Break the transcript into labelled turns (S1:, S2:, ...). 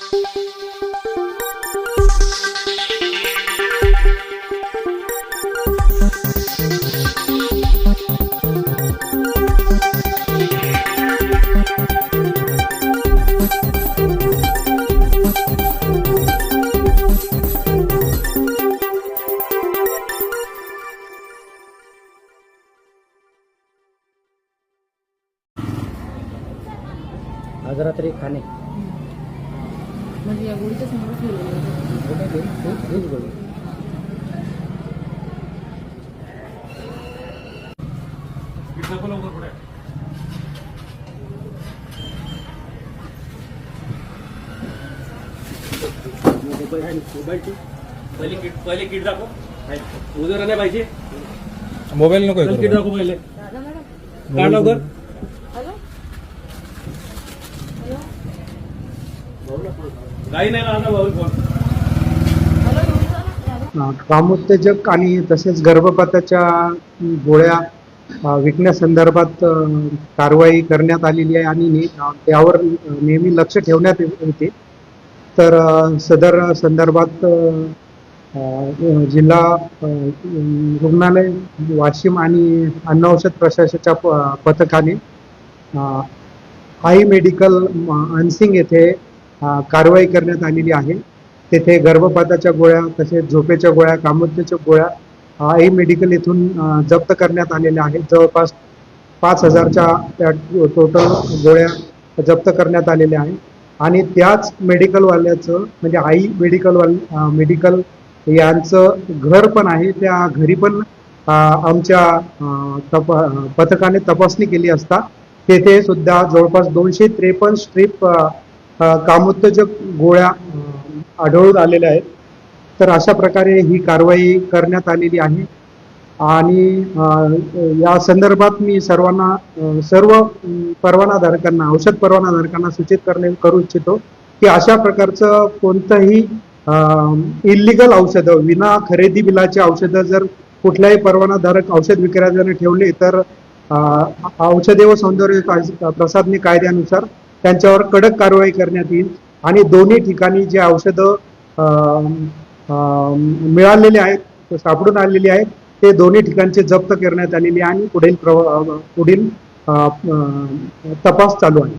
S1: आज रात्री खाणे
S2: म्हणजे या गोळीच्या समोर ठेवलेलं
S1: गोळी
S3: पहिले किट दाखव उद्या नाही पाहिजे
S4: मोबाईल नको
S3: किट दाखव पहिले
S2: दादा मॅडम
S3: काढ लवकर
S2: हॅलो
S3: काही नाही राहणार भाऊ फोन
S2: हॅलो घेऊन जा ना दादा.
S5: कामोत्तेजक आणि तसेच गर्भपाताच्या गोळ्या विकण्यासंदर्भात कारवाई करण्यात आलेली आहे आणि त्यावर नेहमी लक्ष ठेवण्यात येते. तर सदर संदर्भात जिल्हा रुग्णालय वाशिम आणि अन्न औषध प्रशासनाच्या पथकाने आई मेडिकल अनसिंग येथे कारवाई करण्यात आलेली आहे. तेथे गर्भपाताच्या गोळ्या तसेच झोपेच्या गोळ्या कामोत्तेजक गोळ्या आई मेडिकल येथून जप्त करण्यात आलेल्या आहेत. जवळपास 5,000च्या टोटल गोळ्या जप्त करण्यात आलेल्या आहेत आणि त्याच मेडिकलवाल्याचं म्हणजे आई मेडिकल यांचं घर पण आहे. त्या घरी पण आमच्या पथकाने तपासणी केली असता तेथे सुद्धा जवळपास 253 स्ट्रीप कामोत्तेजक गोळ्या आढळून आलेल्या आहेत. तर अशा प्रकारे ही कारवाई करण्यात आलेली आहे आणि या संदर्भात मी सर्व परवानाधारकांना औषध परवानाधारकांना सूचित करू इच्छितो की अशा प्रकारचं कोणतंही इल्लिगल औषधं विना खरेदी बिलाची औषधं जर कुठल्याही परवानाधारक औषध विक्रेत्याने ठेवले तर औषधे व सौंदर्य प्रसाधने कायद्यानुसार त्यांच्यावर कडक कारवाई करण्यात येईल आणि दोन्ही ठिकाणी जे औषधं मिळालेले आहेत सापडून आलेली आहेत ते दोन्ही ठिकाणचे जप्त करण्यात आलेली आणि पुढील तपास चालू आहे.